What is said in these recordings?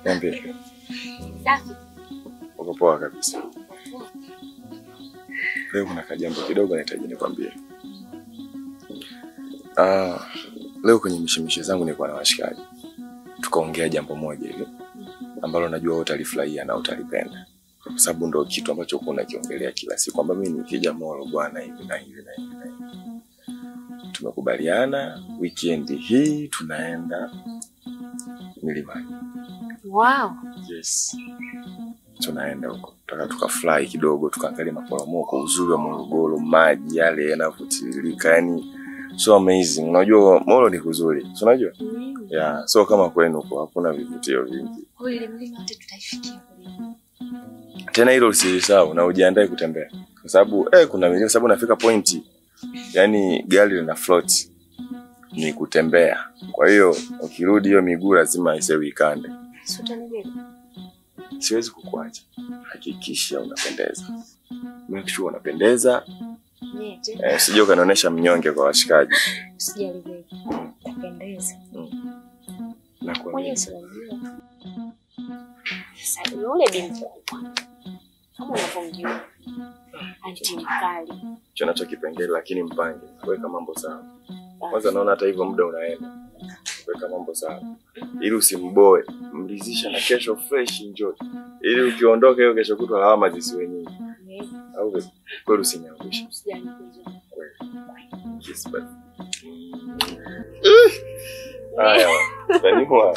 Niambie. Safi. Uko poa kabisa. Leo kuna kajambo kidogo nahitaji nikwambie. Leo kwenye mishemishe zangu nilikuwa na washikaji. Tukaongea jambo moja hilo ambalo najua utalifurahia na utalipenda. Kwa sababu ndio kitu ambacho kuna kiongelea kila siku kwamba mimi nikija Molo bwana hivi na hivi na hivi. Tumekubaliana weekend hii tunaenda milimani. Wow. Yes. Tunaenda huko. Tukafly kidogo, tukaangalia maporomoko, uzuri wa Morogoro, maji yale yanavutiririka, yani so amazing. Unajua Molo ni kuzuri. So unajua? Yeah, so kama kwenu huko hakuna vivutio vingi. Kwa ile mlima wote tutaifikia kule. Tena hilo usisahau na ujiandae kutembea. Kwa sababu kuna milima, sababu nafika point yani gari lina float ni kutembea. Kwa hiyo ukirudi hiyo miguu lazima isewe ikande. Siwezi kukuacha. Hakikisha unapendeza. Make sure unapendeza. Usije ukanionyesha mnyonge kwa washikaji. Usijali baby. Napendeza. Na kwa nini? Sasa yule binti kama unapomjua anti mkali. Chonacho kipengele lakini mpange. Weka mambo sawa. Kwanza naona hata hivyo muda unaenda. Weka mambo sawa. Ili usimboe, mlizisha na kesho fresh enjoy. Ili ukiondoka hiyo kesho kutwa lawama zisiwe nyingi. Au vipi? Kweli usiniangushe. Usijali kweli. Yes, but. Haya. Tanimwa.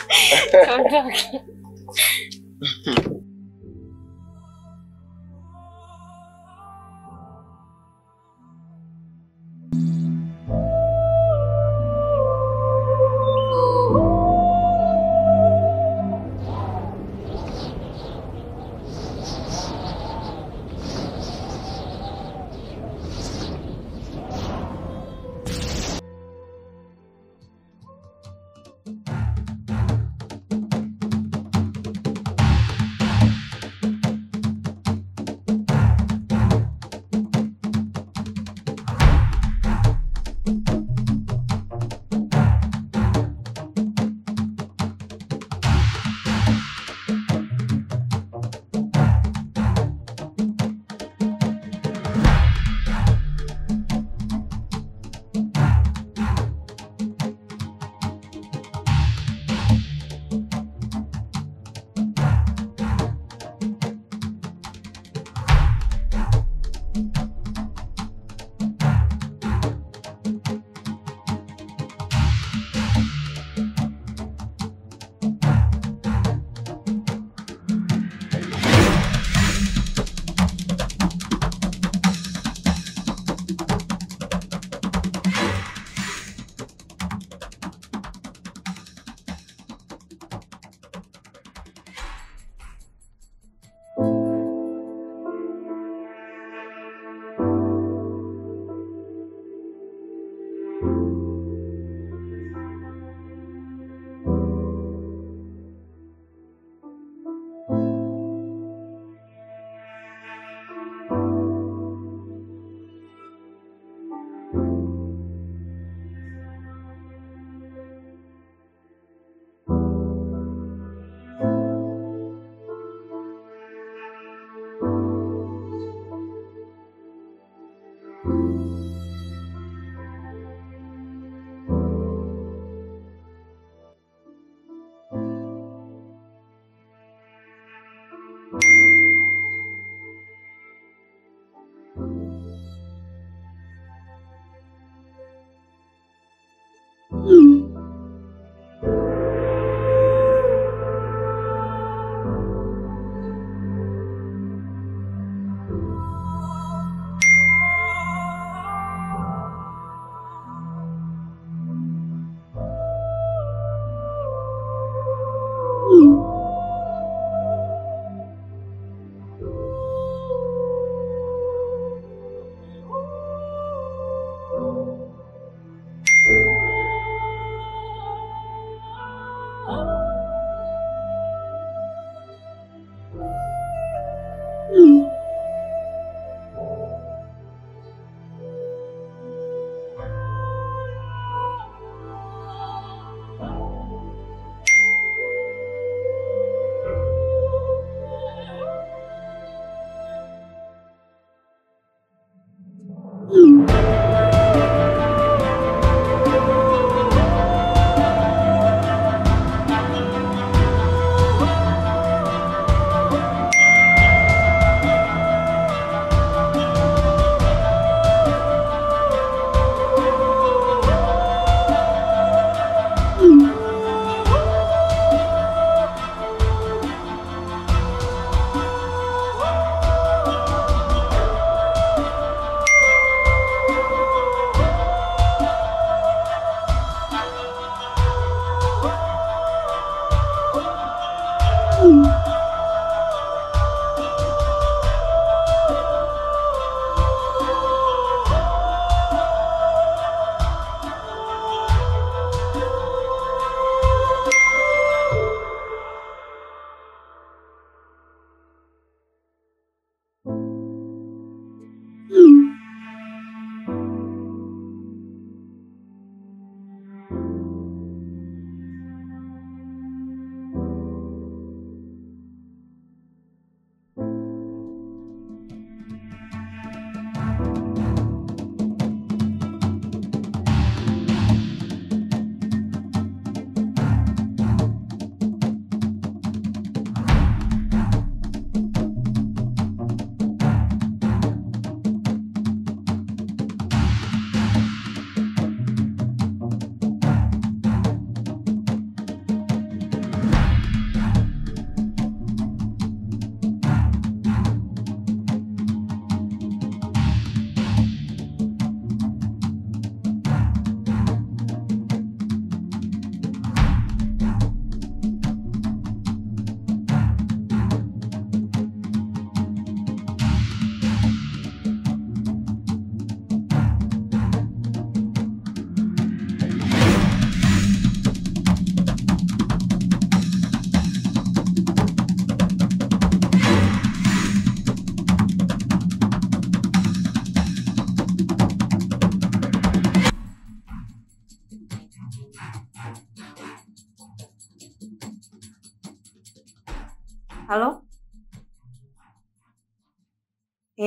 Halo?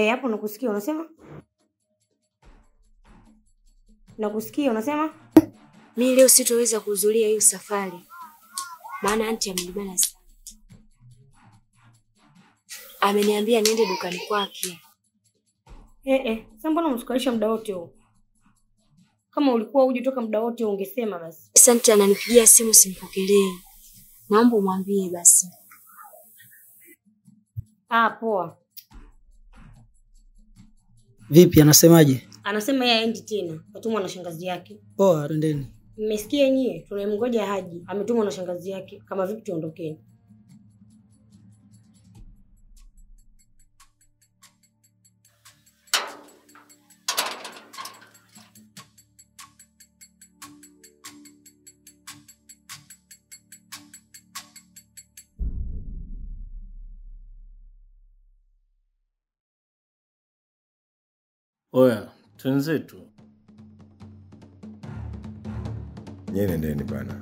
Hapo nakusikia unasema? Nakusikia unasema? Mimi leo sitoweza kuhudhuria hiyo safari. Maana anti amenibana sana. Ameniambia niende dukani kwake. Sasa mbona unasukalisha muda wote huo? Kama ulikuwa uje toka muda wote ungesema basi. Asante, ananipigia simu simpokelee. Naomba umwambie basi. Poa. Vipi anasemaje? Anasema yeye aendi tena. Atumwa na shangazi yake. Poa, rendeni. Mmesikia nyie? Tunamngoja Haji. Ametumwa na shangazi yake. Kama vipi tuondokeni? Oya, twenzetu. Nyie nendeni bana.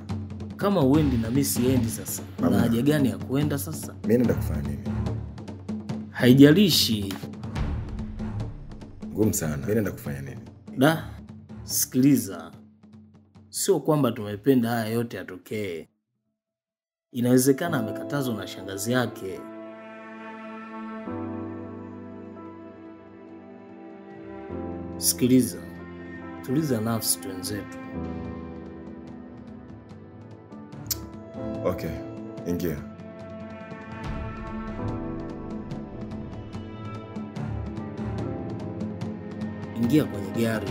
Kama uendi na mimi siendi sasa. Una haja gani ya kuenda sasa? Mimi naenda kufanya nini? Haijalishi. Ngumu sana. Mimi naenda kufanya nini? Da, sikiliza. Sio kwamba tumependa haya yote yatokee. Inawezekana amekatazwa na shangazi yake. Sikiliza. Tuliza nafsi twenzetu. Okay, ingia. Ingia kwenye gari.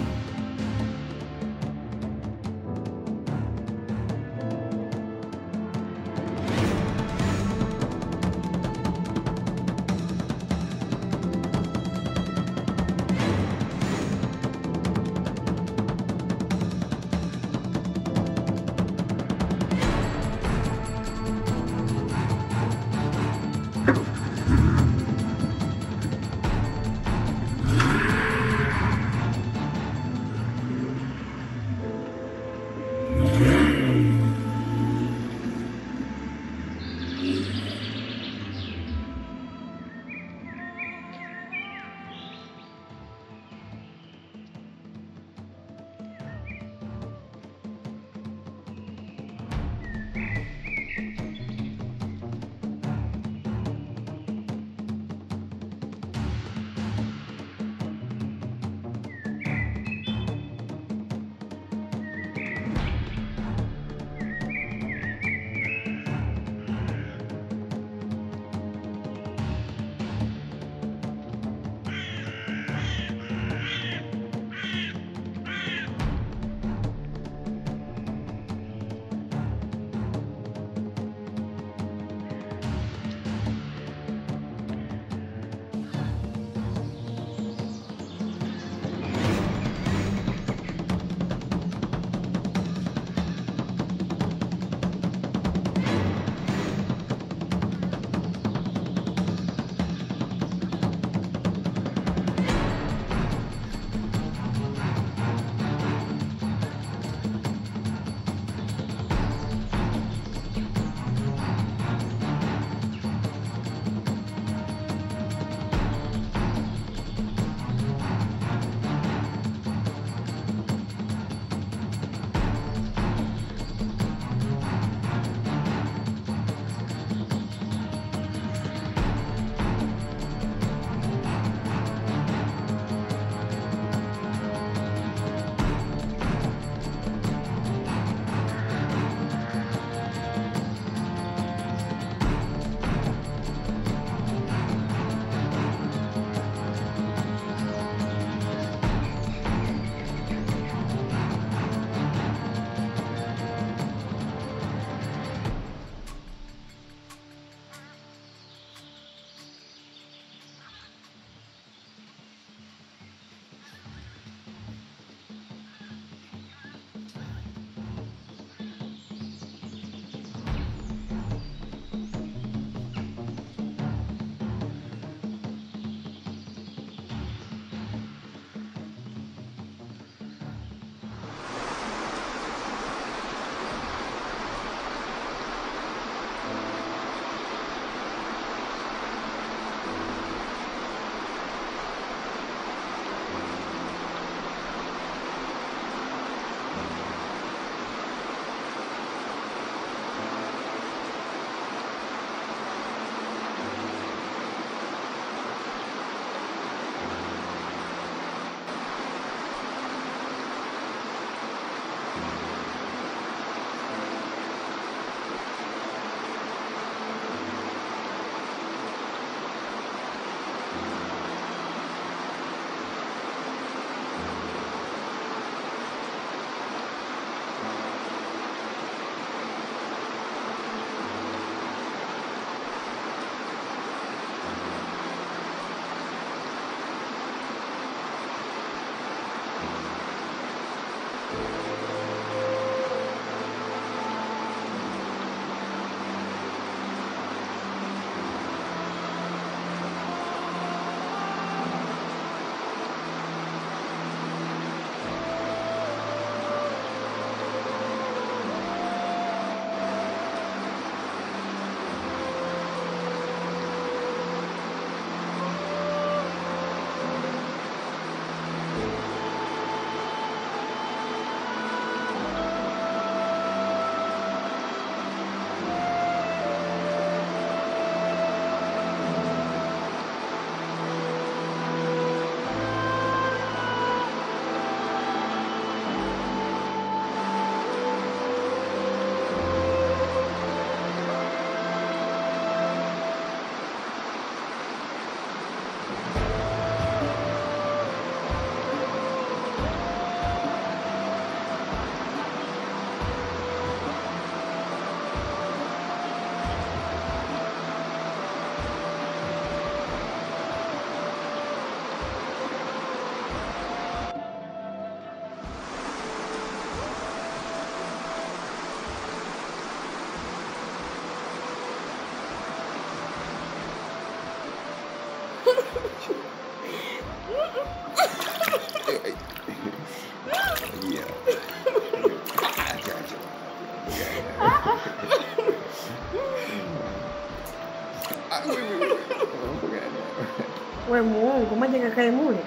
Wewe muongo, maji kakae mule.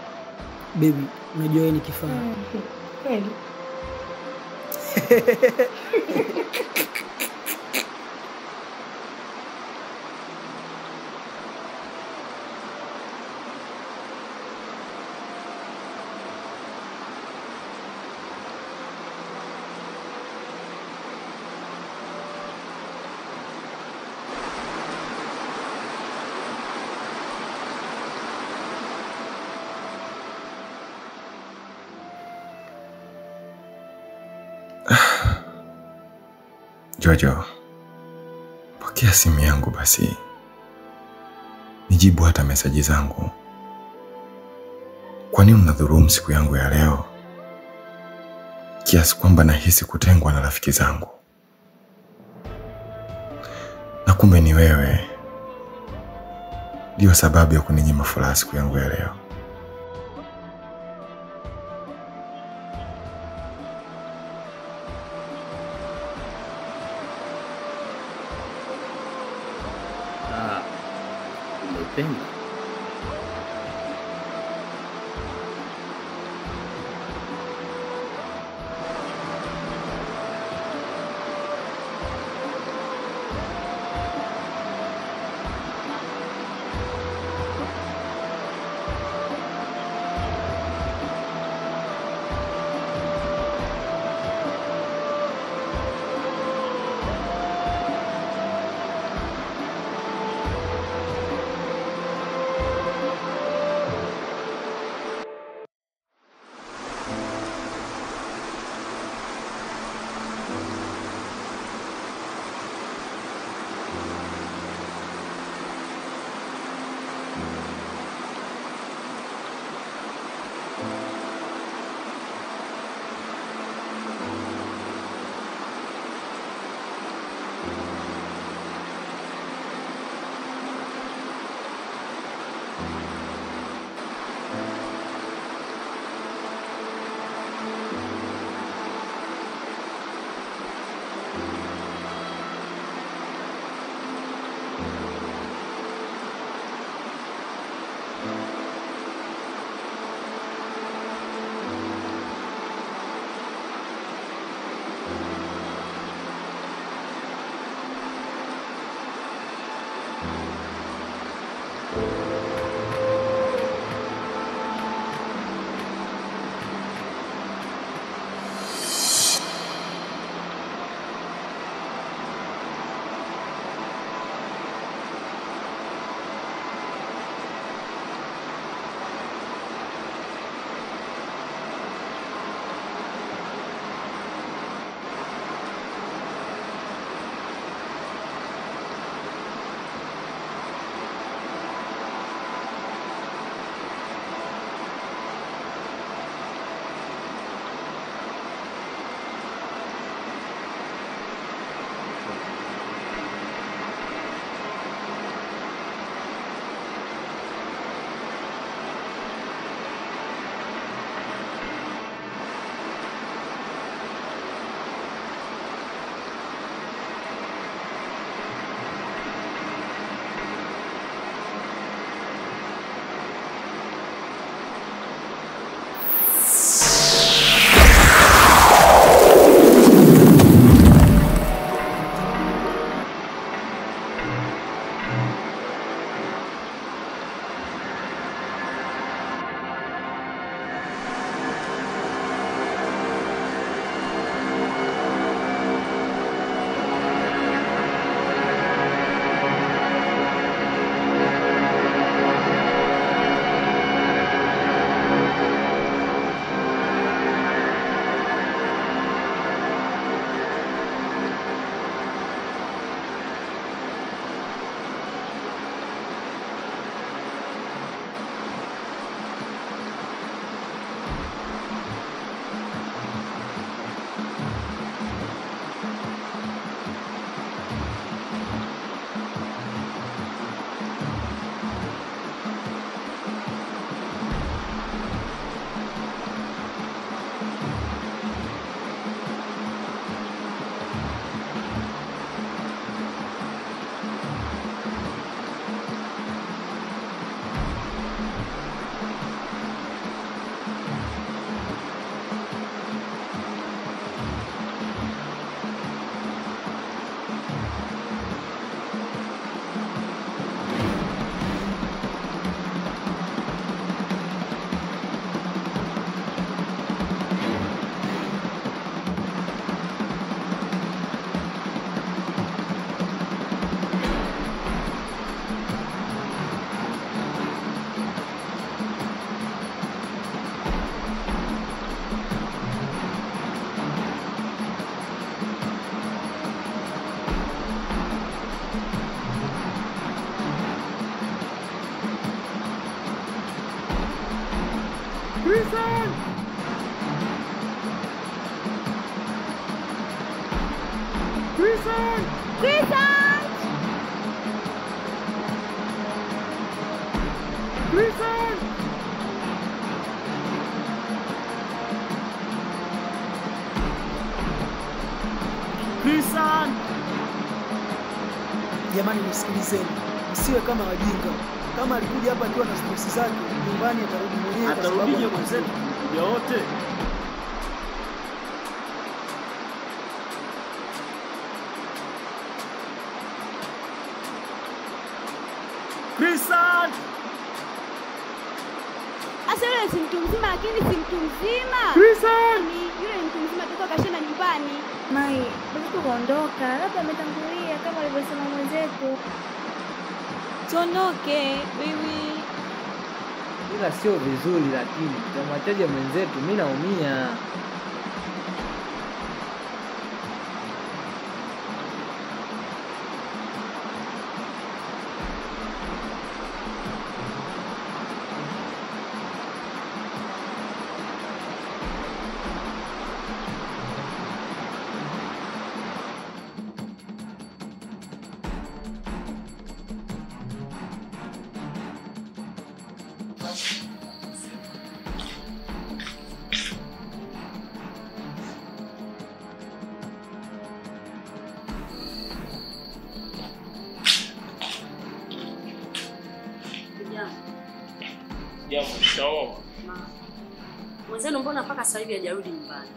Baby, unajua wewe ni kifaa. Kweli. Jojo, pokea simu yangu basi. Nijibu hata meseji zangu. Kwa nini unadhulumu siku yangu ya leo? Kiasi kwamba nahisi kutengwa na rafiki zangu. Na kumbe ni wewe ndio sababu ya kuninyima furaha siku yangu ya leo. Umependa? Christian! Christian! Christian! Christian! Christian! Jamani, nisikilizeni, msiwe kama wajinga. Kama alikuja hapa akiwa na stress zake, nyumbani atarudi mwenyewe. Atarudije mwenzetu? Kuja wote. Christian! Asa yule si mtu mzima, lakini si mtu mzima. Christian! Yule ni mtu mzima, toka kashenda nyumbani. Mai, bado kuondoka, labda ametangulia kama alivyosema mwenzetu. Tuondoke, wewe. Ila sio vizuri, lakini tutamwachaje mwenzetu? Mimi naumia. Jambo, shikamoo. Mwenzenu mbona mpaka sasa hivi hajarudi nyumbani?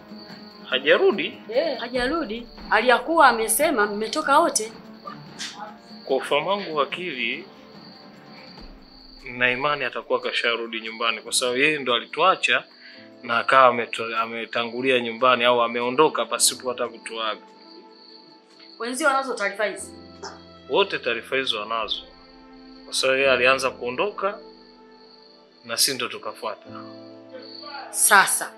Hajarudi? Hajarudi. Aliyakuwa amesema mmetoka wote. Kwa ufahamu wangu akili na imani atakuwa kasharudi nyumbani kwa sababu yeye ndo alituacha na akawa ametangulia nyumbani au ameondoka pasipo hata kutuaga. Wenzio wanazo taarifa hizi? Wote taarifa hizo wanazo. Kwa sababu yeye alianza kuondoka na sisi ndo tukafuata. Sasa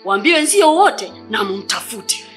waambie wenzio wote na mumtafute.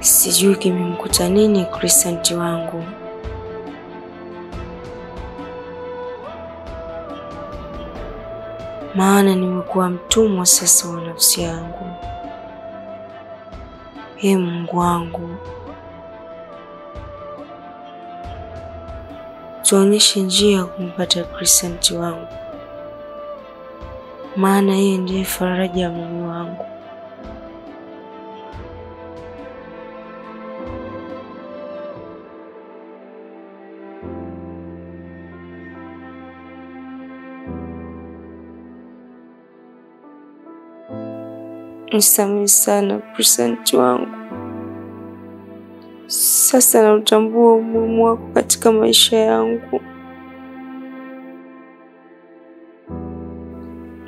Sijui kimemkuta nini Christian wangu. Maana nimekuwa mtumwa sasa wa nafsi yangu. Ee Mungu wangu, tuonyeshe njia ya kumpata Christian wangu. Maana yeye ndiye faraja ya moyo wangu. Nisamehe sana Christian wangu. Sasa nautambua umuhimu wako katika maisha yangu.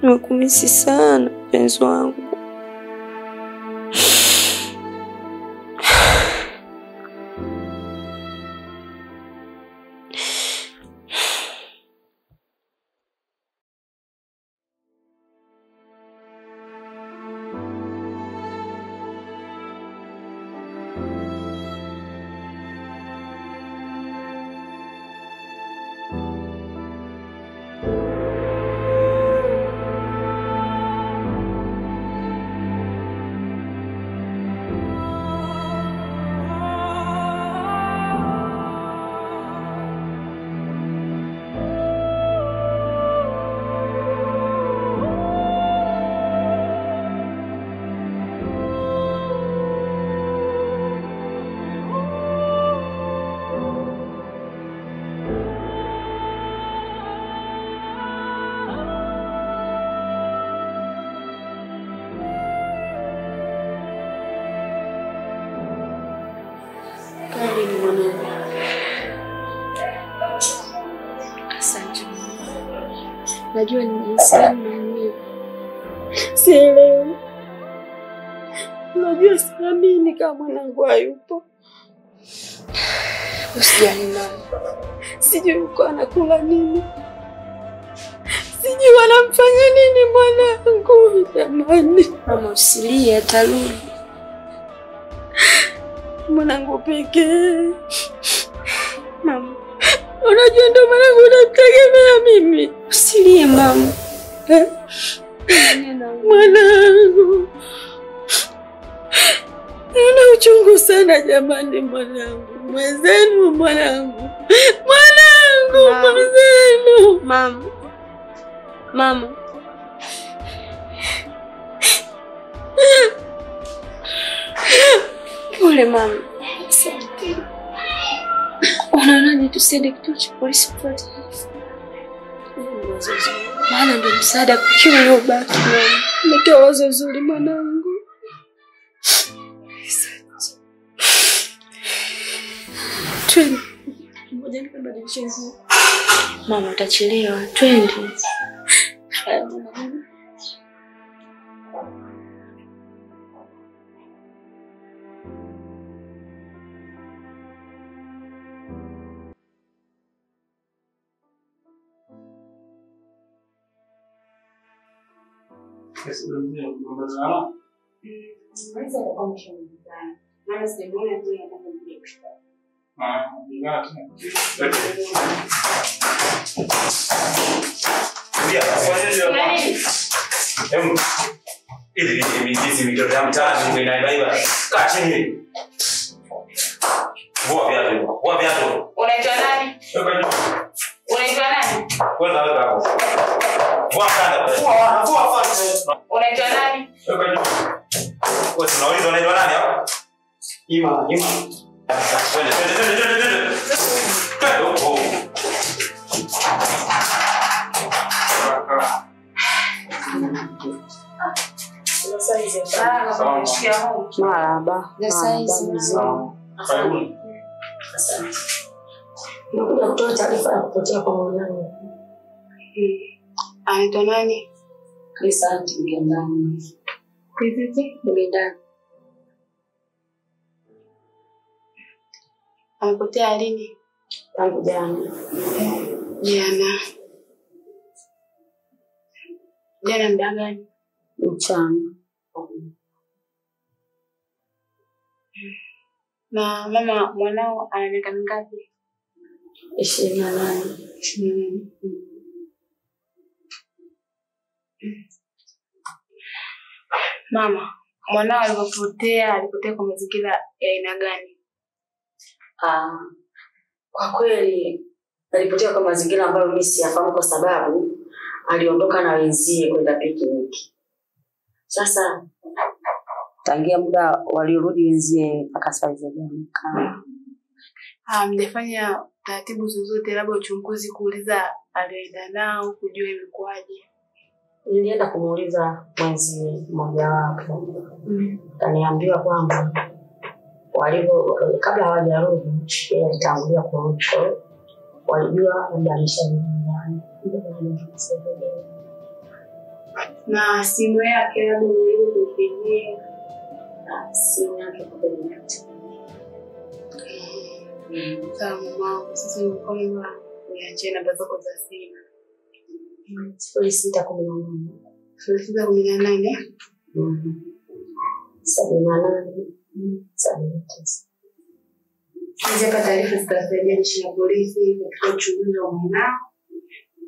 Nimekumisi sana mpenzi wangu. najua ni jinsi gani maumivu. Sielewi. Unajua siamini kama mwanangu hayupo. Usijali mama. Sijui uko anakula nini. Sijui wanamfanya nini mwanangu. Jamani. Mama usilie, atarudi. Mwanangu pekee. Mama. Unajua ndo mwanangu unamtegemea mimi. Usilie mama. Mwanangu. Nina uchungu sana jamani mwanangu. Mwenzenu mwanangu. Mwanangu mwenzenu. Mama. Mama. Pole mama. Asante. Unaonaje tusiende kituo cha polisi kupata taarifa? Maana ndio msaada pekee uliobaki mama. Umetoa wazo zuri mwanangu. Twende. Ngoja nikabadilishe nguo. Mama utachelewa. Twende. Haya mwanangu. Unaitwa nani? Unaitwa nani? Unaitwa nani? Wewe unauliza unaitwa nani hapo? Ima. Twende. Huko. Marahaba. Karibuni. Nakuja kutoa taarifa ya kupotea kwa mwanangu. Anaitwa nani? Krisanti Mgendani. Krisanti Mgendani. Amepotea lini? Tangu jana. Jana muda gani? Mchana. Na mama mwanao ana miaka mingapi? 28. Mama, mwanao alipotea kwa mazingira ya aina gani? Kwa kweli alipotea kwa mazingira ambayo mimi siyafahamu kwa sababu aliondoka na wenzie kwenda pikniki. Sasa tangia muda waliorudi wenzie mpaka saa hizi hajaonekana. Mjafanya taratibu zozote labda uchunguzi kuuliza alienda nao kujua imekuaje? Nilienda kumuuliza mwenzi mmoja wapo. Kaniambia kwamba kabla hawajarudi yeye alitangulia kurudi. Walijua labda alisharudi nyumbani. Na simu yake labda uliyopigia simu yake kwa Sawa, sasa ni kwamba niache namba zako za simu. 0618. 0618? 78. 79. Hizi hapa taarifa zitasaidia jeshi la polisi katika uchunguzi wa mwanao.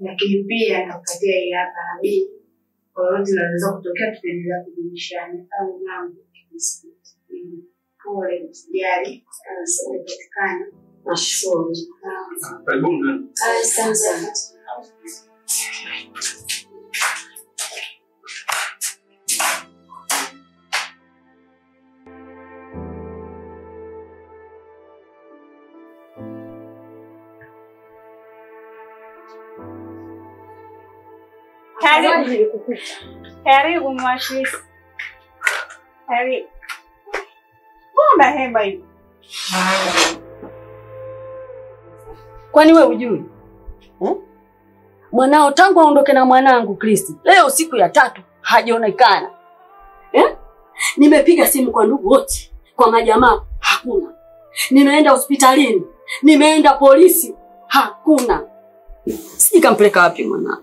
Lakini pia nakupatia hii hapa habari. Kwa hiyo zinaweza kutokea tutaendelea kujulishana au mambo. Pole usijali, sana kupatikana. Nashukuru. Karibuni. Asante. Karibu mwasisi. Karibu. Mbona hema hivi? Kwani wewe hujui? Mwanao tangu aondoke na mwanangu Kristi, leo siku ya 3 hajaonekana. Nimepiga simu kwa ndugu wote, kwa majamaa, hakuna. Nimeenda hospitalini, nimeenda polisi, hakuna. Sijui kampeleka wapi mwanangu.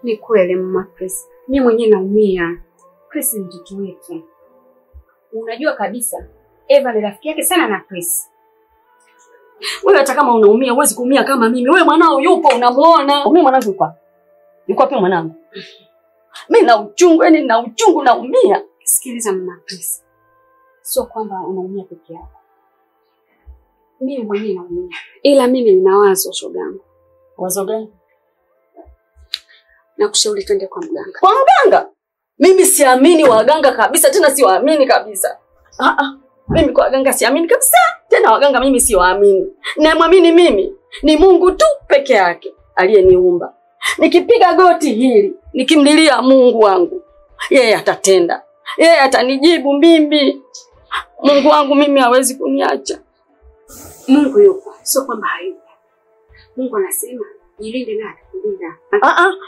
Ni kweli mama Chris. Mimi mwenyewe naumia. Chris ni mtoto wetu. Unajua kabisa Eva ni rafiki yake sana na Chris. Wewe hata kama unaumia huwezi kuumia kama mimi. Wewe mwanao yupo unamuona. Mimi mwanangu yuko. Yuko wapi mwanangu? Mimi na uchungu, yani na uchungu naumia. Sikiliza mama Chris. Sio kwamba unaumia peke yako. Mimi mwenyewe naumia. Ila mimi nina wazo shogangu. Wazo gani? Nakushauri twende kwa mganga. Kwa mganga? Mimi siamini waganga kabisa, tena siwaamini kabisa. Mimi kwa waganga siamini kabisa. Tena waganga mimi siwaamini. Namwamini mimi ni Mungu tu peke yake aliyeniumba. Nikipiga goti hili, nikimlilia Mungu wangu, yeye atatenda. Yeye atanijibu mimi. Mungu wangu mimi hawezi kuniacha. Mungu yupo, sio kwamba hayupo. Mungu anasema jilinde na atakulinda.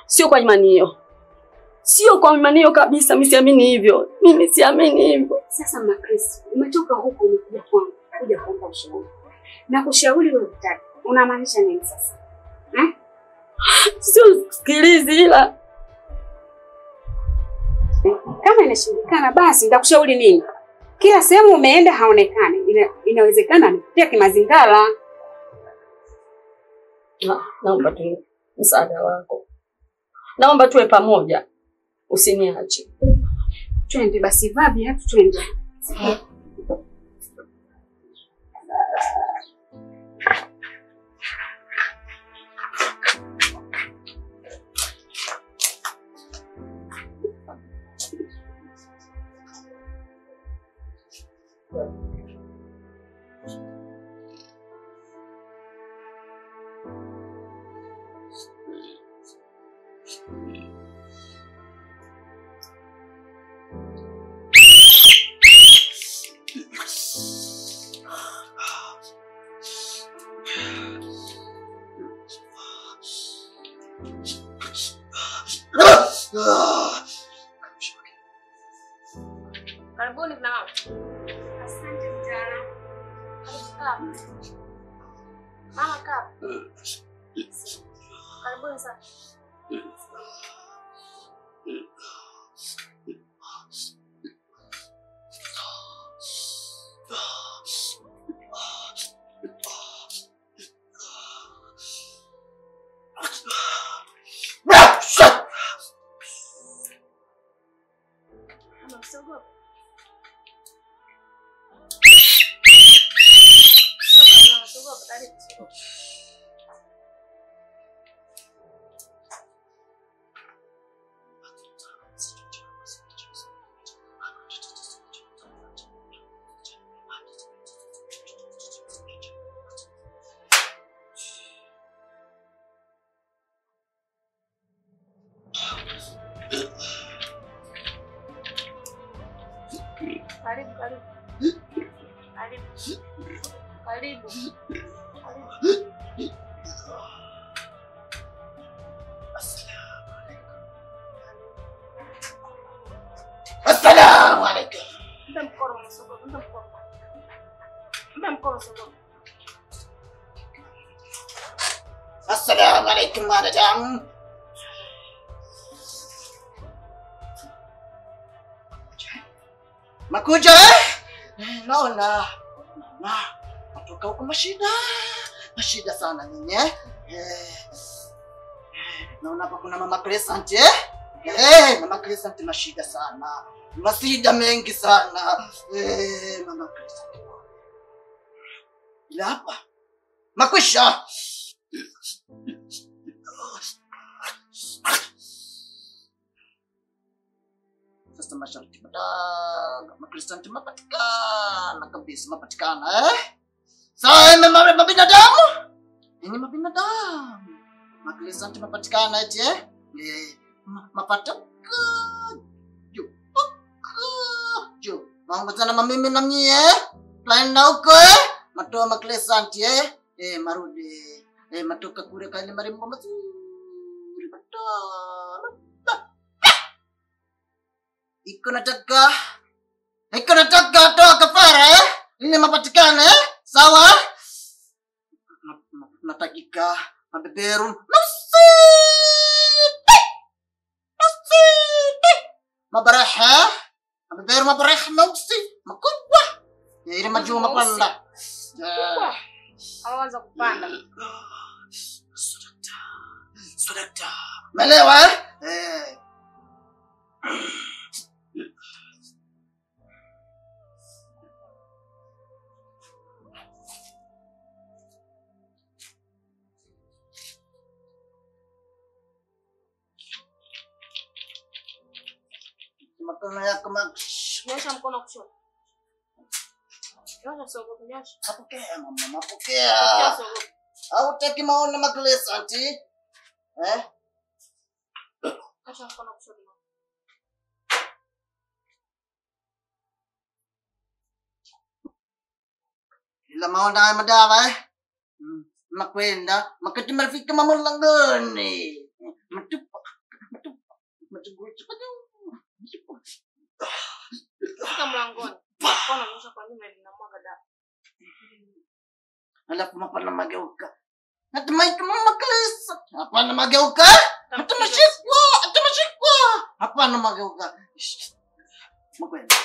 Sio kwa imani hiyo. Sio kwa imani hiyo kabisa, mimi siamini hivyo. Mimi siamini hivyo. Sasa mama Chris, umetoka huko umekuja kwangu, kuja kuomba ushauri. Na kushauri wewe utaki. Unamaanisha nini sasa? Sio sikilizi ila kama inashindikana basi nitakushauri nini? Kila sehemu umeenda haonekani. Inawezekana nipitia kimazingara. Naomba tu msaada wako. Naomba tuwe pamoja. Usiniache. Twende basi vabi hatu twende. Karibuni na asante mtaalamu. Mama kaa. Karibuni sana. Karibu. Assalamu alaikum. Assalamu alaikum madam. Makuja naona natoka huko mashida sana nyinyi naona hapa kuna mama Crescent mama Crescent mashida sana, masida mengi sana mama Crescent ila hapa makwisha. Sasa masharti mama Crescent mapatikana kabisa, mapatikana Sawa mama binadamu? Ini mabinadamu. Mama Crescent mapatikana eti mapatikana. Jo. Maongozana mamimi na mnyie. Plaenda huko matoa Mama Crescent marudi. Matoka kule kale marembo mazuri. Iko nataka toa kafara ili mapatikane sawa. Natakika mabeberu nafsi mabaraha mabeberu mabaraha nafsi makubwa ya ile majuma mapanda Hawaanza kupanda. Sodakta. Melewa Mkono yako Nyosha mkono kushoto. Nyosha soko kunyosha. Napokea mama, napokea. Hautaki maoni maklesa anti? Nyosha mkono kushoto. Ila maona haya madawa nakwenda makati marafika mama langoni. Matupa. Fika mlangoni. Mkono nyosha kwa nyuma linamwaga damu. Alafu mapana mageuka. Natumai kama maklesa. Hapana mageuka. Atamashikwa. Hapana mageuka. Makwenda.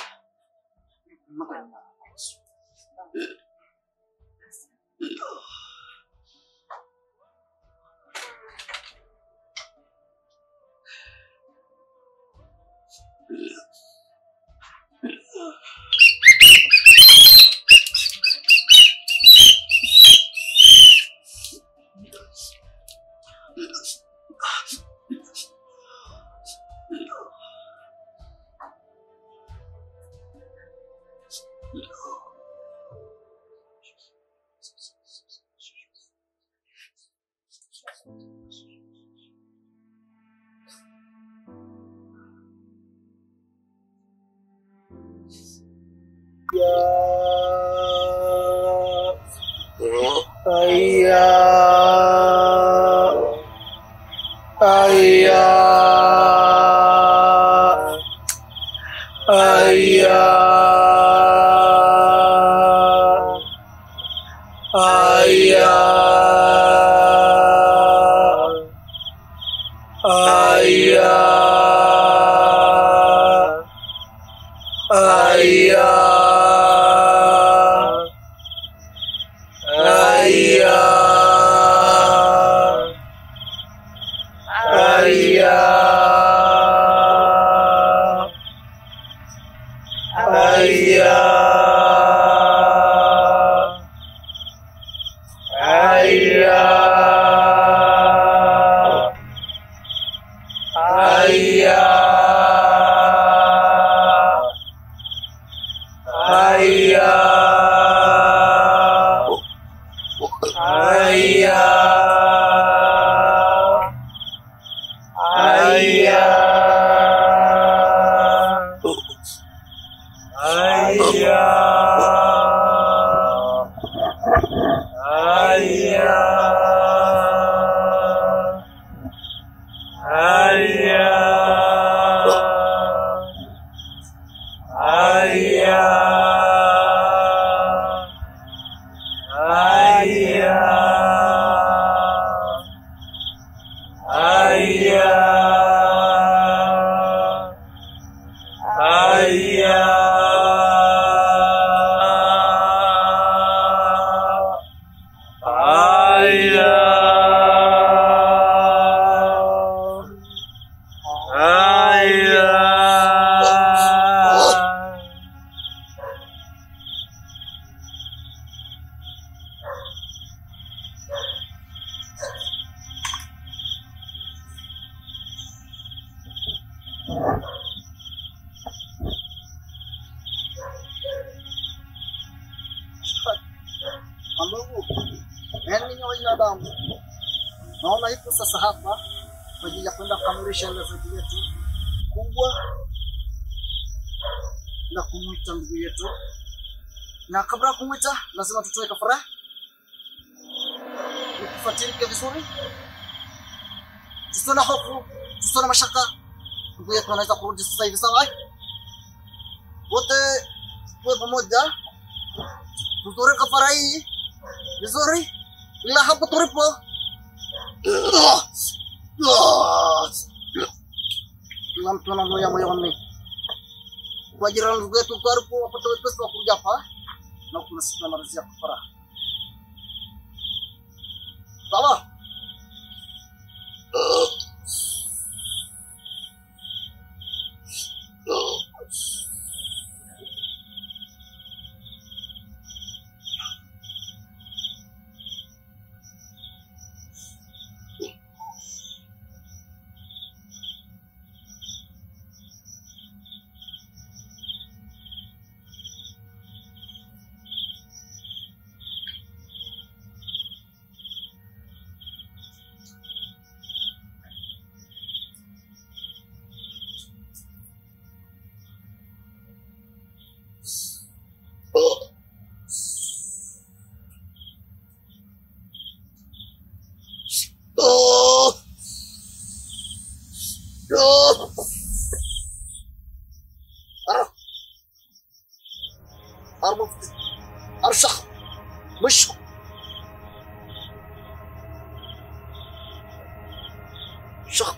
Naona ipo sasa hapa kwa ajili ya kwenda kukamilisha level yetu kubwa na kumwita ndugu yetu, na kabla ya kumwita lazima tutoe kafara. Ukifuatilia vizuri Tusiona hofu, tusiona mashaka. Ndugu yetu anaweza kurudi sasa hivi, sawa? Wote tuwe pamoja. Tuzuri kafara hii vizuri, ila hapo tulipo kila mtu ana moyoni. Kwa jirani ndugu yetu karibu wapate wepesi wa kuja hapa na kunasikia maradhi ya kafara. Sawa? أرشخ مش شخ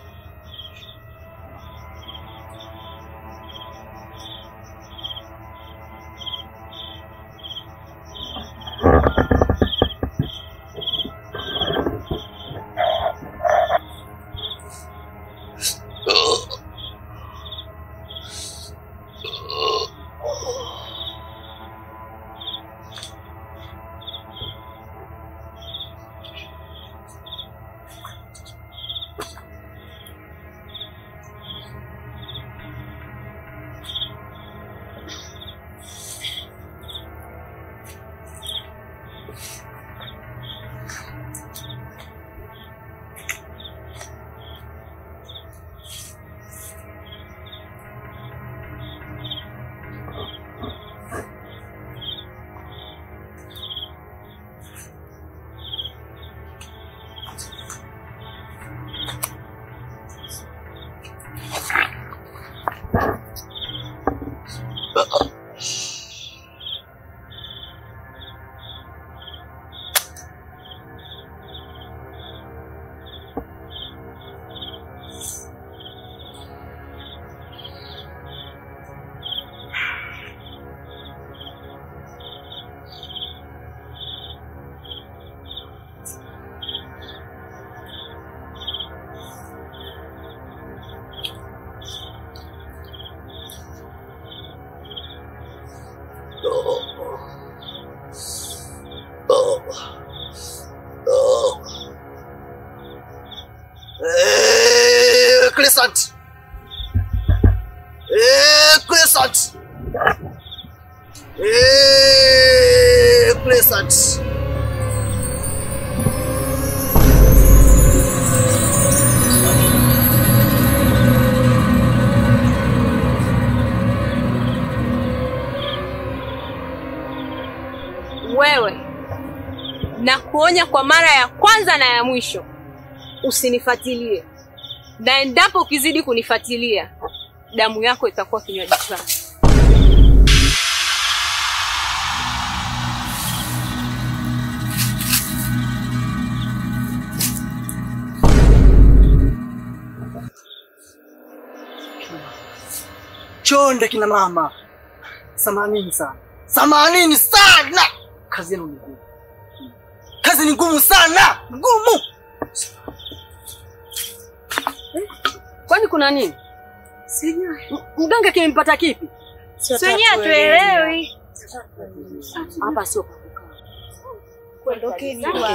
Crescent. Crescent. Crescent. Wewe, na kuonya kwa mara ya kwanza na ya mwisho, usinifuatilie. Na endapo ukizidi kunifuatilia, damu yako itakuwa kinywaji changu. Chonde kina mama. Samanini sana. Samanini sana. Kazi yenu ni ngumu. Kazi ni ngumu sana. Ngumu. Kwani kuna nini? Sijui. Mganga kimempata kipi? Swenye atuelewi. Hapa sio pa kukaa.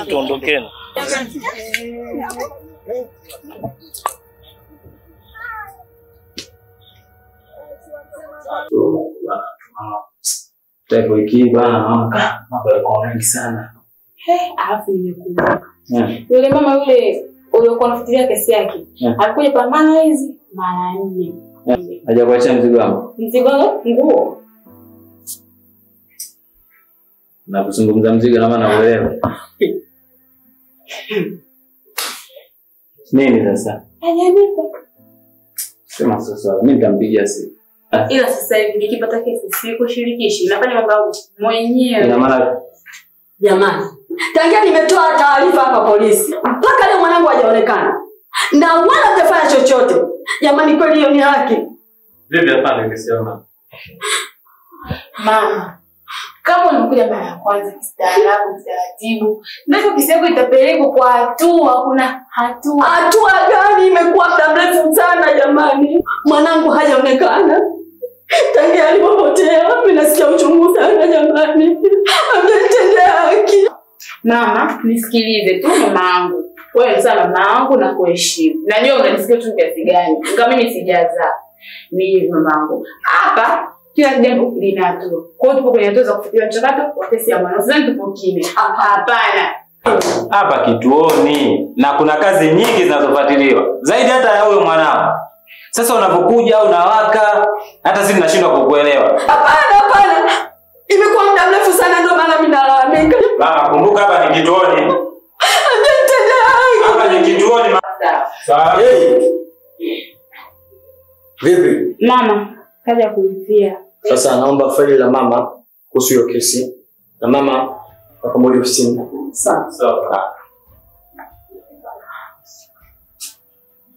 Tuondokeni. Tepo hiki bana mambo yako mengi sana. Alafu nimekumbuka. Yule mama yule uliokuwa unafikiria kesi yake. Alikuja kwa mara hizi mara 4. Hajakuacha mzigo wangu. Mzigo nguo. Na kuzungumza mzigo na maana uelewe. Nini sasa? Hajanipa. Sema sasa, mimi nitampigia simu. Ila sasa hivi nikipata kesi sikushirikishi, nafanya mambo yangu mwenyewe. Ina maana Jamani, tangia nimetoa taarifa hapa polisi, mpaka leo mwanangu hajaonekana. Na wala hajafanya chochote. Jamani, kweli hiyo ni haki? vipi hapa ningesema? Mama, kama unakuja mara ya kwanza kistaarabu, taratibu, ndio kesi yako itapelekwa kwa hatua, kuna hatua. Hatua gani? Imekuwa muda mrefu sana jamani. Mwanangu hajaonekana. Tangia alipopotea, mimi nasikia uchungu sana jamani. Amenitendea haki. Mama, nisikilize tu mamaangu. Wewe ni sana mamaangu na kuheshimu. Najua unanisikia tu kiasi gani. Kama mimi sijaza. Ni mamaangu. Hapa kila jambo lina hatua. Kwa hiyo tupo kwenye hatua za kufikia mchakato wa kesi ya mwanao. Sasa tupo kimya. Hapana. Hapa kituoni na kuna kazi nyingi zinazofuatiliwa. Zaidi hata ya huyo mwanao. Sasa unapokuja unawaka hata sisi tunashindwa kukuelewa. Hapana. Imekuwa muda mrefu sana ndio maana mimi nalalamika. Mama, kumbuka hapa ni kituoni. Amenitendea haki. Hapa ni kituoni. Sawa. Vipi? Mama, kaja kuulizia. Sasa naomba faili la mama kuhusu hiyo kesi. Na mama pamoja ofisini. Sawa. Sawa.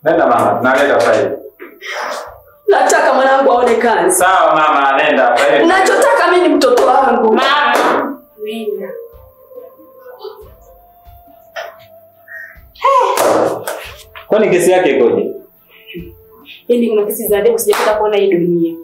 Nenda mama, naleta faili. Nataka mwanangu aonekane. Sawa mama, nenda faili. Nachotaka mimi ni mtoto wangu. Mama, nenda. Kwani kesi yake ikoje? Yaani kuna kesi za ajabu sijapata kuona hii dunia.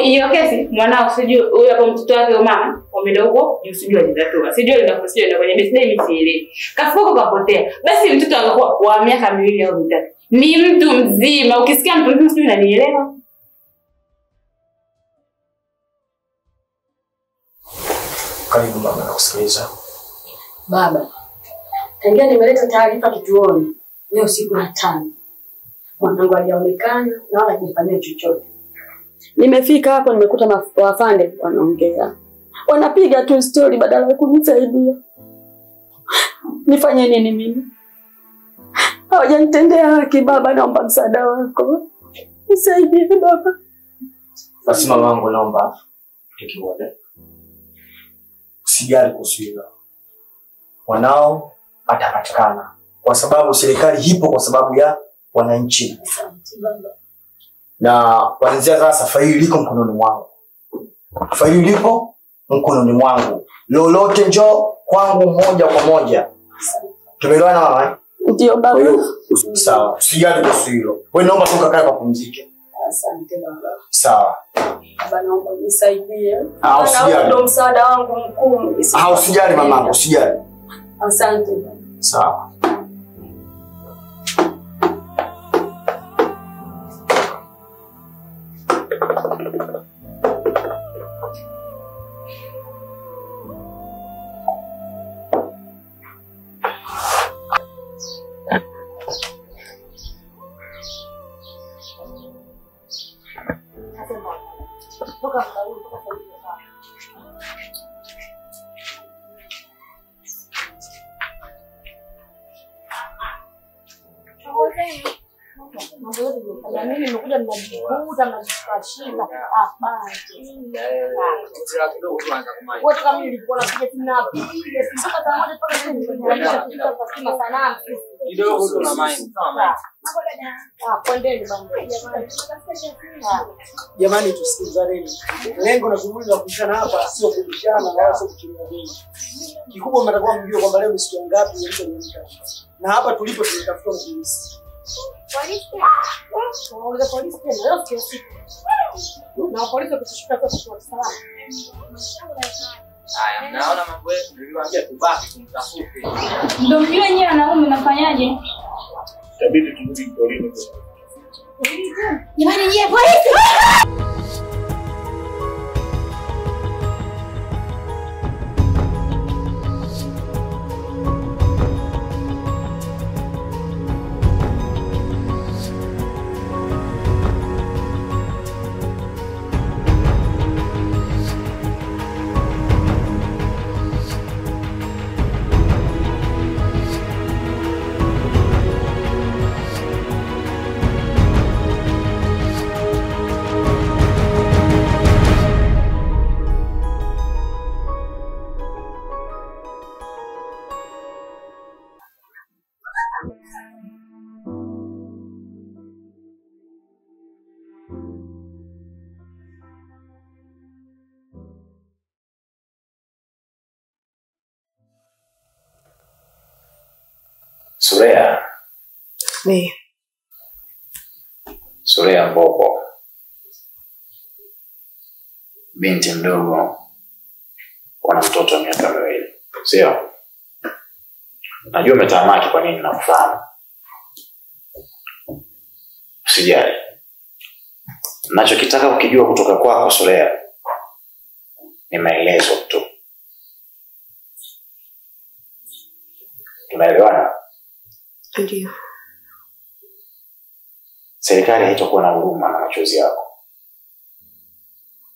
Hiyo kesi mwanao sijui huyo hapo mtoto wake au mama wameenda huko usijui alitatua. Sijui alinakusikia ndio kwenye birthday misiele. Kafuko kapotea. Basi mtoto angekuwa wa miaka 2 au 3. Ni mtu mzima. Ukisikia mtu mzima sijui unanielewa. Karibu mama, nakusikiliza. Baba, tangia nimeleta taarifa kituoni leo siku ya 5. Mwanangu hajaonekana na wala hajafanya chochote. Nimefika hapo nimekuta wafande wanaongea. Wanapiga tu story badala ya kunisaidia. Nifanye nini mimi? Hawajanitendea haki baba, naomba msaada wako. Nisaidie baba. Basi mama wangu naomba tukione. Usijali kuhusu hilo. Mwanao atapatikana kwa sababu serikali ipo kwa sababu ya wananchi. Na kuanzia sasa faili liko mkononi mwangu. Faili liko mkononi mwangu. Lolote njoo kwangu moja kwa moja. Tumeelewana mama? Ndio baba. Sawa. Usijali kuhusu hilo. Wewe naomba tu kakae kupumzike. Asante baba. Sawa. Baba naomba nisaidie. Usijali. Ndio msaada wangu mkuu. Usijali mama, usijali. Asante baba. Sawa. Mimi nimekuja ninajikuta najishika. Wote kama nilikuwa napiga simu na piga simu hata moja mpaka sasa kwa simu sana. Kidogo tu na mind. Kwendeni bwana. Jamani tusikilizane. Lengo na shughuli za kushana hapa sio kubishana wala sio kuchimba mengi. Kikubwa mtakuwa mjue kwamba leo ni siku ngapi nilichoandika. Na hapa tulipo tunatafuta polisi. Polisi tena leo sio siku. Na polisi kutushika kwa salama. Haya, naona mambo yetu niliwaambia tubaki tumtafute. Ndio mjue wenyewe wanaume nafanyaje? Inabidi turudi polini. Jamani je, polisi! Surea. Surea Mbopo. Binti mdogo. Wana mtoto wa miaka 2. Sio? Najua umetamaki kwa nini nakufahamu. Usijali. Nachokitaka ukijua kutoka kwako Surea ni maelezo tu. Tunaelewana? Ndio. Serikali haitakuwa na huruma na machozi yako.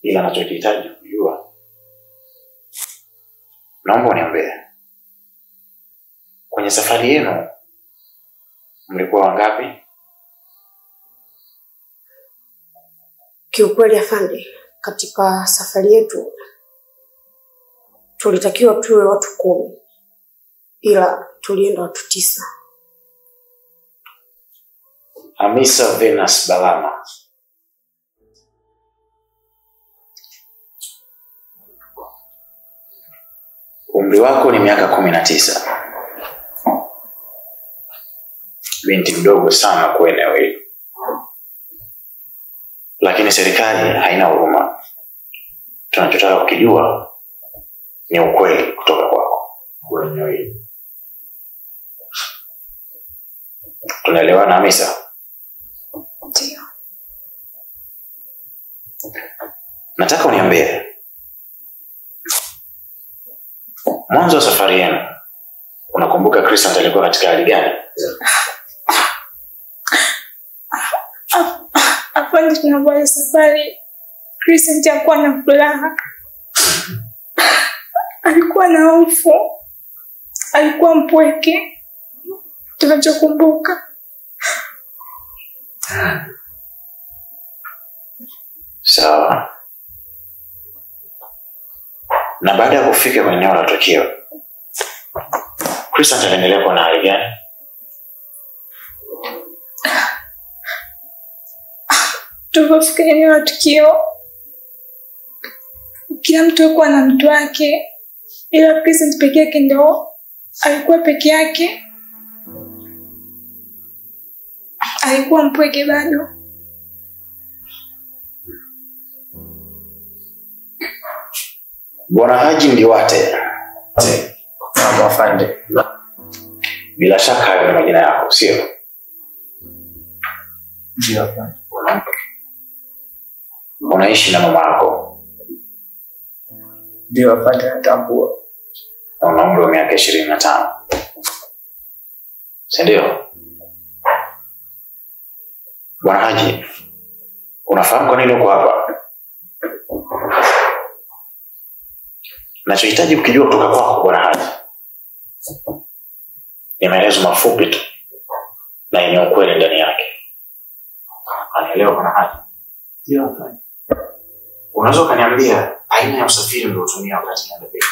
Ila nachokihitaji kujua, naomba uniambie, kwenye safari yenu mlikuwa wangapi? Kiukweli afande, katika safari yetu tulitakiwa tuwe watu 10, ila tulienda watu 9. Hamisa Venus Balama. Umri wako ni miaka 19. Binti mdogo sana kwa eneo hili. Lakini serikali haina huruma. Tunachotaka kukijua ni ukweli kutoka kwako kwa eneo hili. Tunaelewana Hamisa? Ndio. Nataka uniambie, mwanzo wa safari yenu unakumbuka Crescent alikuwa katika hali gani? Afande, tunapoanza safari Crescent hakuwa na furaha. Alikuwa na hofu. Alikuwa mpweke. Tunachokumbuka. Sawa. Na baada ya kufika kwenye eneo la tukio, Crescent aliendelea kuwa na hali gani? Tulipofika eneo la tukio, kila mtu alikuwa na mtu wake, ila Crescent peke yake ndo alikuwa peke yake. Alikuwa mpweke bado. Bwana Haji Ndiwate. Afande. Bila shaka hayo ni majina yako, sio? Ndio afande. Unaishi na mama yako? Ndio afande, natambua. Una umri wa miaka 25. Si ndio? Bwana Haji, unafahamu kwa nini uko hapa? Nachohitaji kukijua kutoka kwako Bwana Haji ni maelezo mafupi tu na yenye ukweli ndani yake. Anaelewa Bwana Haji? Ndio afande. Unaweza kuniambia aina ya usafiri uliotumia wakati unaenda peke?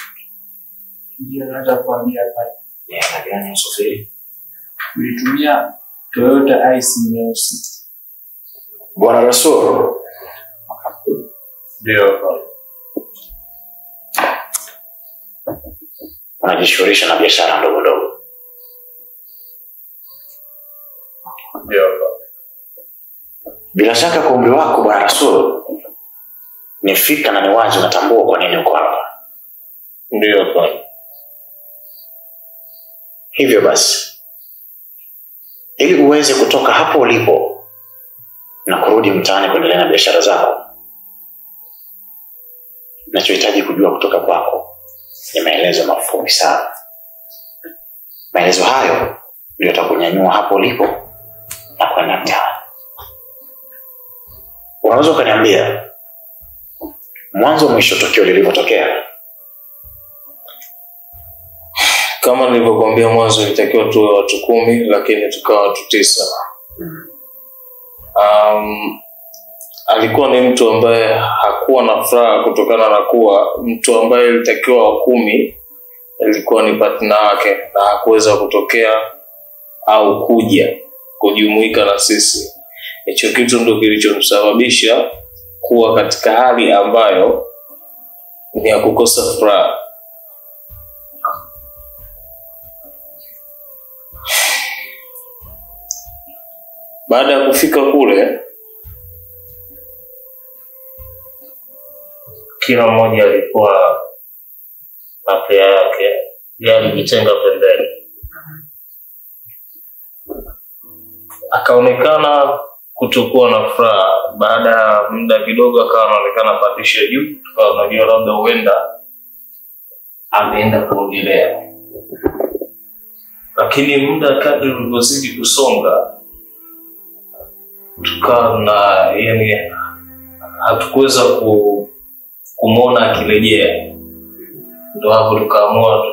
Ndio naweza kuambia afande. Ni aina gani ya usafiri? Nilitumia Toyota Ice nyeusi. Bwana Rasul. Ndio afande. Unajishughulisha na biashara ndogo ndogo? Ndio afande. Bila shaka kwa umri wako Bwana Rasul, ni fika na ni wazi unatambua kwa nini uko hapa. Ndio afande. Hivyo basi, ili uweze kutoka hapo ulipo na kurudi mtaani kuendelea na biashara zako, nachohitaji kujua kutoka kwako ni maelezo mafupi sana. Maelezo hayo ndio yatakunyanyua hapo ulipo na kwenda mtaani. Unaweza ukaniambia mwanzo mwisho tukio lilivyotokea? Kama nilivyokuambia mwanzo, ilitakiwa tuwe watu 10 lakini tukawa watu 9. Alikuwa ni mtu ambaye hakuwa na furaha kutokana na kuwa mtu ambaye ilitakiwa wa 10 ilikuwa ni partner wake na hakuweza kutokea au kuja kujumuika na sisi. Hicho kitu ndio kilichomsababisha kuwa katika hali ambayo ni ya kukosa furaha. Baada ya kufika kule, kila mmoja alikuwa na pea yake, yeye alijitenga pembeni. Akaonekana kutokuwa na furaha. Baada ya muda kidogo akawa anaonekana pandisha juu, tukawa tunajua labda huenda ameenda kuogelea. Lakini muda kadri ulivyozidi kusonga, tukawa na hatukuweza kumwona akirejea. Ndio hapo tukaamua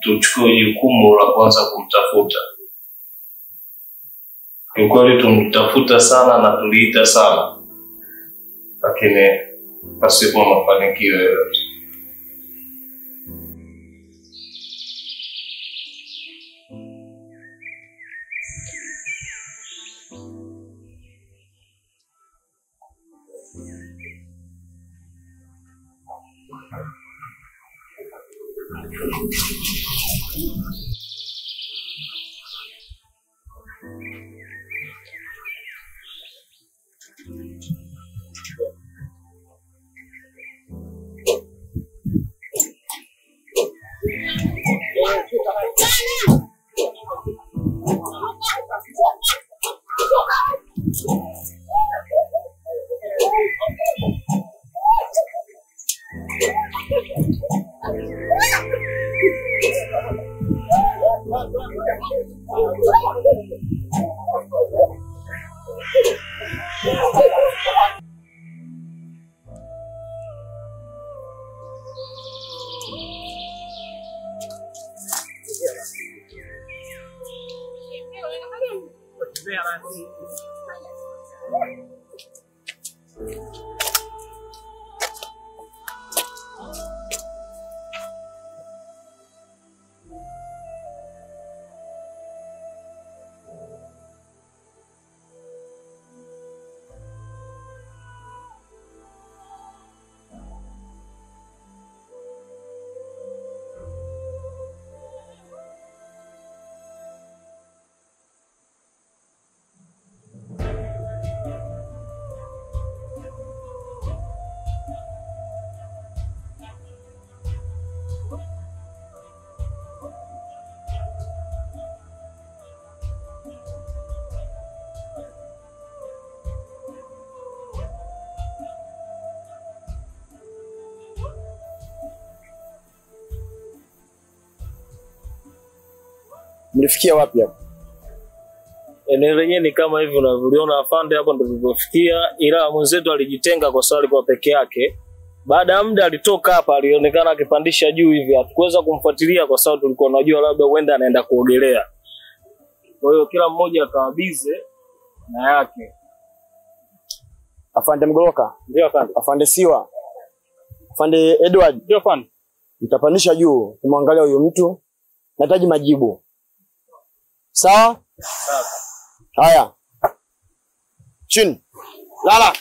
tuchukue jukumu la kwanza kumtafuta. Kwa kweli tumtafuta sana na tuliita sana, lakini pasipo mafanikio yoyote. Mlifikia wapi hapo? Eneo lenyewe ni kama hivi unavyoona afande, hapo ndio tulipofikia, ila mwenzetu alijitenga kwa sababu alikuwa peke yake. Baada ya muda alitoka hapa, alionekana akipandisha juu hivi. Hatukuweza kumfuatilia kwa sababu tulikuwa tunajua labda huenda anaenda kuogelea. Kwa hiyo kila mmoja akawa busy na yake. Afande Mgoloka? Ndio afande. Afande Siwa? Afande Edward? Ndio afande. Mtapandisha juu, tumwangalia huyo mtu. Nahitaji majibu. Sawa? Sawa. Haya. Chini. Lala.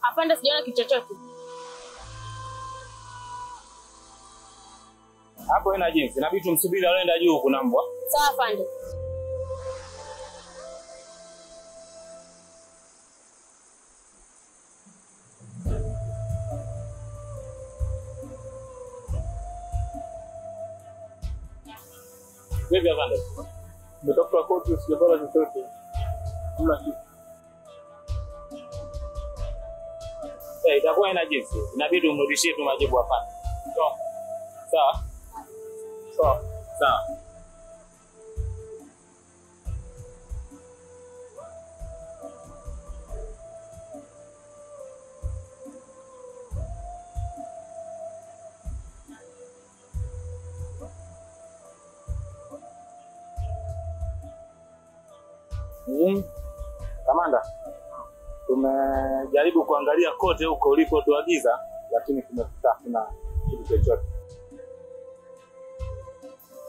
Afande, sijaona kitu chochote. Hapo ina jinsi. Inabidi tumsubiri aenda juu kuna mbwa. Sawa afande. Vipi afande? Umetafuta koti usijapata chochote. Hamna kitu. Itakuwa ina jinsi. Inabidi umrudishie tu majibu afande. Sawa? Sawa. Sawa. Kamanda, tumejaribu kuangalia kote huko ulipotuagiza, lakini tumekuta kuna kitu chochote.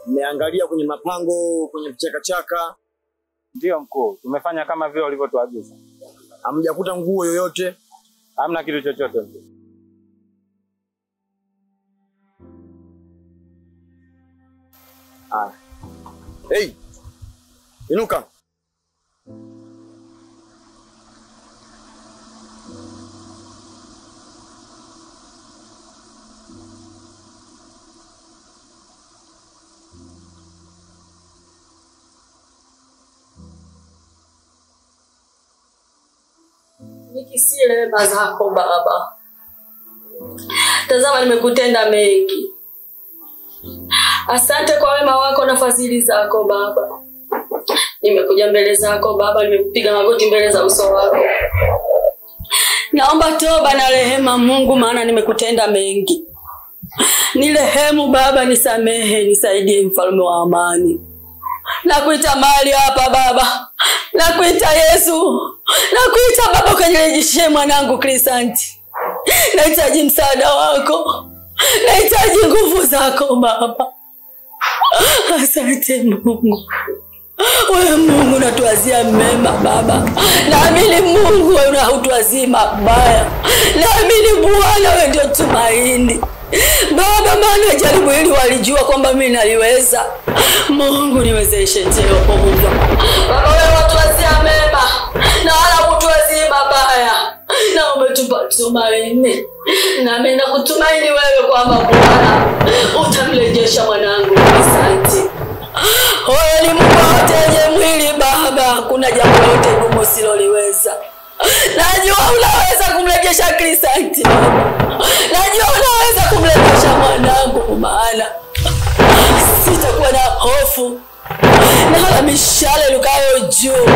Mmeangalia kwenye mapango, kwenye vichakachaka? Ndio mkuu, tumefanya kama vile ulivyotuagiza. Hamjakuta nguo yoyote? Hamna kitu chochote mkuu. Hey! Inuka! Nikisi rehema zako Baba. Tazama nimekutenda mengi. Asante kwa wema wako na fadhili zako Baba. Nimekuja mbele zako Baba, nimekupiga magoti mbele za uso wako. Naomba toba na rehema Mungu, maana nimekutenda mengi. Nirehemu Baba, nisamehe, nisaidie mfalme wa amani. Nakuita mahali hapa Baba. Nakuita Yesu. Nakuita Baba, ukanirejeshie mwanangu Krisanti. Nahitaji msaada wako. Nahitaji nguvu zako Baba. Asante Mungu. Wewe Mungu unatuazia mema Baba. Naamini Mungu wewe unatuazia mabaya. Naamini Bwana wewe ndio tumaini. Baba, maana jaribu hili walijua kwamba mimi naliweza. Mungu niwezeshe Jehova. Baba, wewe unatuazia mema na wala kutuazia mabaya. Na umetupa tumaini. Na mimi nakutumaini wewe kwamba Bwana utamrejesha mwanangu Krisanti. Wewe ni Mungu wote yenye mwili Baba, kuna jambo lote gumu usiloliweza. Najua unaweza kumrejesha Krisanti Baba. Najua unaweza kumrejesha mwanangu, maana sitakuwa na hofu na wala mishale lukayo juu.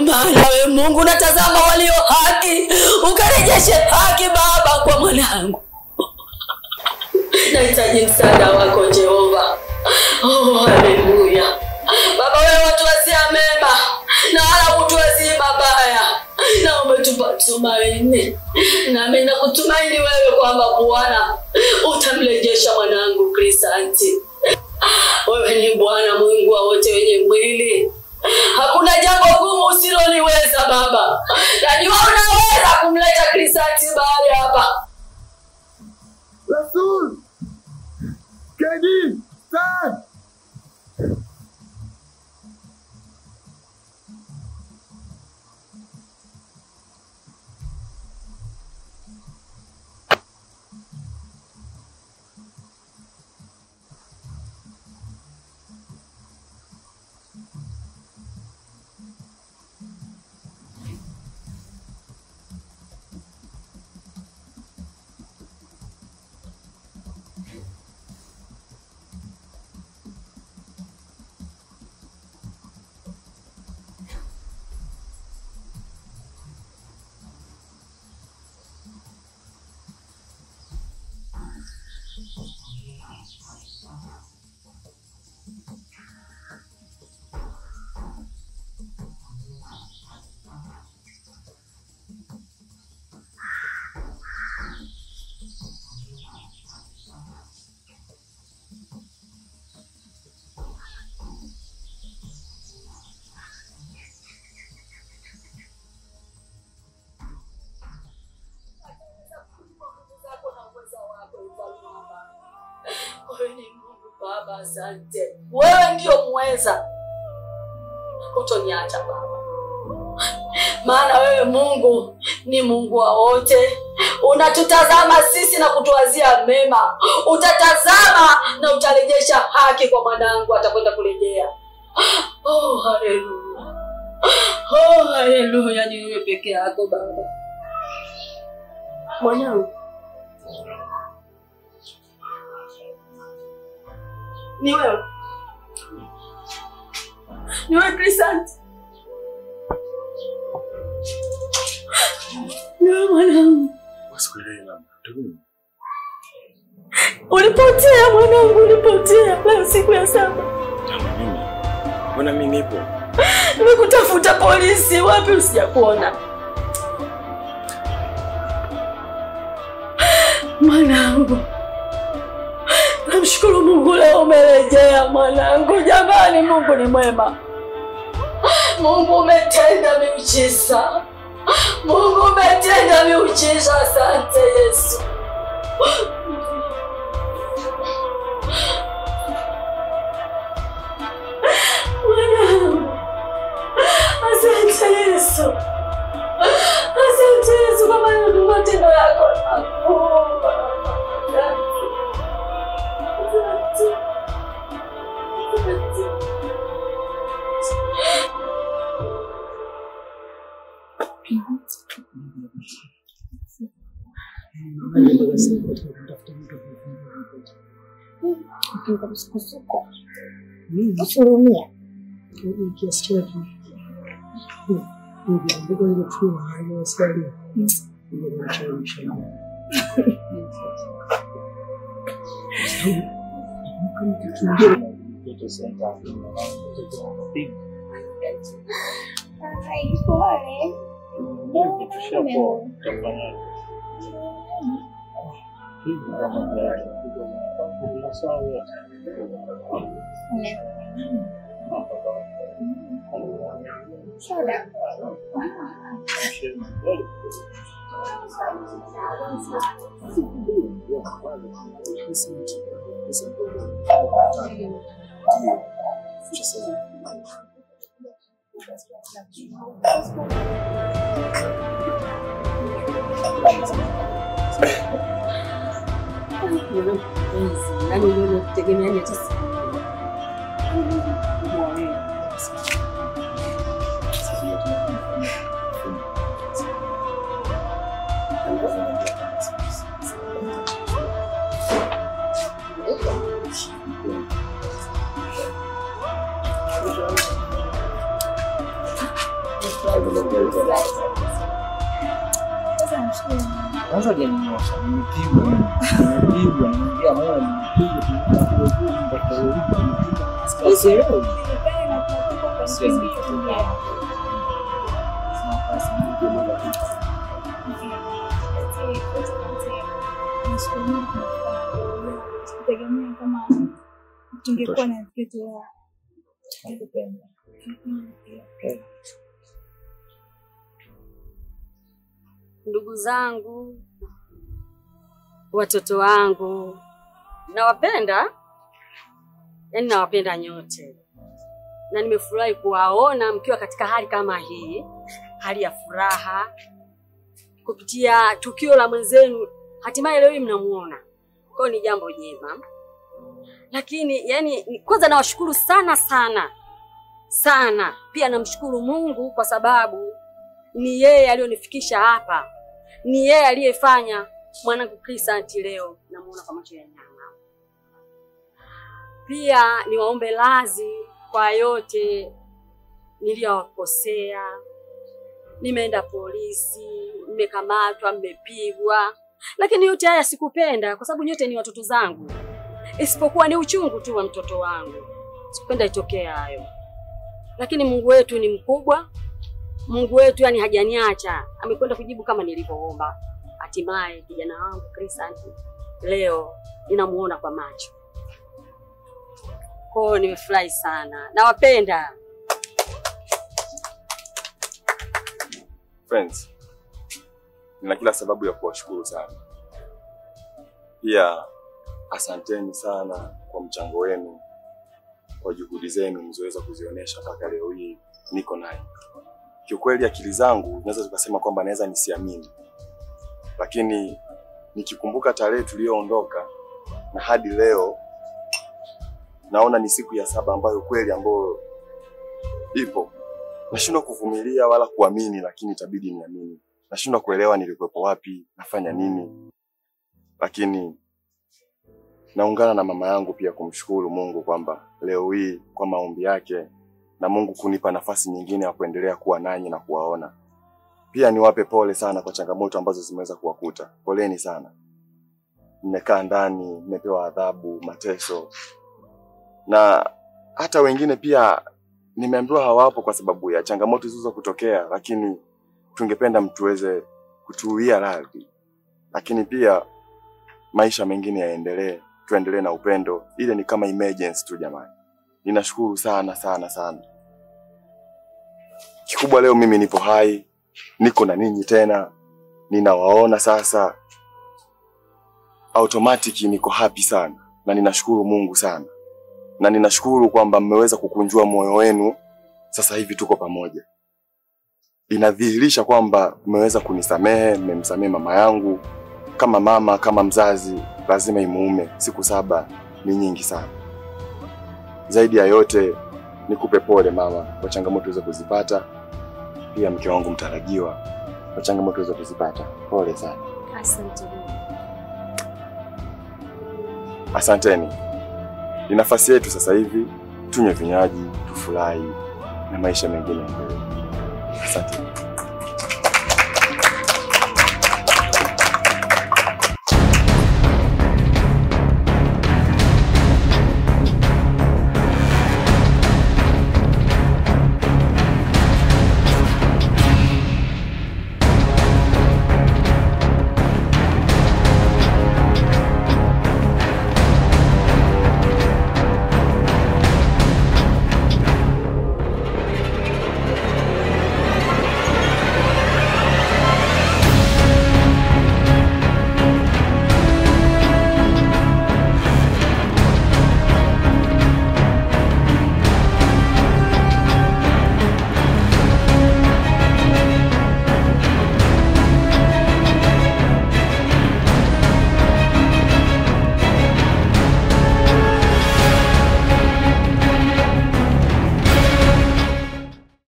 Maana wewe Mungu unatazama walio haki, ukarejeshe haki Baba kwa mwanangu. Nahitaji msaada wako Jehova. Oh, haleluya. Baba, wewe watuazia mema na wala kutuazia mabaya. Na umetupa tumaini. Na mimi nakutumaini wewe kwamba Bwana utamrejesha mwanangu Krisanti. Wewe ni Bwana Mungu wa wote wenye mwili. Hakuna jambo gumu usiloliweza Baba. Najua unaweza kumleta Krisanti mahali hapa. Rasul! Kedi! Stand! Wewe ni Mungu Baba, asante. Wewe ndio muweza. Hutoniacha Baba. Maana wewe Mungu ni Mungu wa wote. Unatutazama sisi na kutuwazia mema. Utatazama na utarejesha haki kwa mwanangu atakwenda kurejea. Oh, haleluya. Oh, haleluya, ni wewe peke yako Baba. Mwanangu. Ni wewe. Ni wewe Crescent. Ni wewe mwanangu. Wasikuelewe mama. Ulipotea mwanangu, ulipotea. Leo siku ya 7. Mimi. Mbona mimi nipo? Nimekutafuta polisi, wapi usijakuona? Mwanangu. Namshukuru Mungu leo umerejea mwanangu. Jamani, Mungu ni mwema. Mungu umetenda miujiza. Mungu umetenda miujiza, asante Yesu. Mwanangu. Asante Yesu. Asante Yesu kwa matendo yako. Kwanza hajaninyosha, nimepigwa, nimeingia moyo, nimepigwa, sikutegemea kama tungekuwa na kitu ya kupenda. Ndugu zangu, watoto wangu, nawapenda, yaani nawapenda nyote. Na nimefurahi kuwaona mkiwa katika hali kama hii, hali ya furaha. Kupitia tukio la mwenzenu, hatimaye leo mnamuona. Kwa hiyo ni jambo jema. Lakini yani kwanza nawashukuru sana sana. Sana. Pia namshukuru Mungu kwa sababu ni yeye aliyonifikisha hapa. Ni yeye aliyefanya mwanangu Crescent leo namuona kwa macho ya nyama. Pia niwaombe radhi kwa yote niliyowakosea. Nimeenda polisi, nimekamatwa, nimepigwa. Lakini yote haya sikupenda kwa sababu nyote ni watoto zangu. isipokuwa ni uchungu tu wa mtoto wangu. Sikupenda itokee hayo, lakini Mungu wetu ni mkubwa. Mungu wetu yani hajaniacha, amekwenda kujibu kama nilivyoomba. Hatimaye kijana wangu Crescent leo ninamuona kwa macho. Kwa nimefurahi sana. Nawapenda. Friends, nina kila sababu ya kuwashukuru sana. Pia asanteni sana kwa mchango wenu, kwa juhudi zenu mzoweza kuzionyesha mpaka leo hii niko naye. Kiukweli akili zangu naweza tukasema kwamba naweza nisiamini. Lakini nikikumbuka tarehe tuliyoondoka na hadi leo naona ni siku ya 7 ambayo kweli ambayo ipo. Nashindwa kuvumilia wala kuamini, lakini itabidi niamini. Nashindwa kuelewa nilikuwepo wapi, nafanya nini. Lakini naungana na mama yangu pia kumshukuru Mungu kwamba leo hii kwa maombi yake na Mungu kunipa nafasi nyingine ya kuendelea kuwa nanyi na kuwaona. Pia niwape pole sana kwa changamoto ambazo zimeweza kuwakuta. Poleni sana. Nimekaa ndani, nimepewa adhabu, mateso. Na hata wengine pia nimeambiwa hawapo kwa sababu ya changamoto zilizo kutokea, lakini tungependa mtuweze kutuia radhi. Lakini pia maisha mengine yaendelee, tuendelee na upendo. Ile ni kama emergency tu jamani. Ninashukuru sana sana sana. Kikubwa leo mimi nipo hai, niko na ninyi tena, ninawaona sasa. Automatic niko happy sana na ninashukuru Mungu sana. Na ninashukuru kwamba mmeweza kukunjua moyo wenu, sasa hivi tuko pamoja. Inadhihirisha kwamba mmeweza kunisamehe, mmemsamehe mama yangu. Kama mama, kama mzazi, lazima imuume. Siku 7 ni nyingi sana. Zaidi ya yote, nikupe pole mama kwa changamoto hizo kuzipata. Pia mke wangu mtarajiwa kwa changamoto hizo kuzipata. Pole sana. Asante. Asanteni. Ni nafasi yetu sasa hivi tunywe vinywaji, tufurahi na maisha mengine yaendelee. Asante.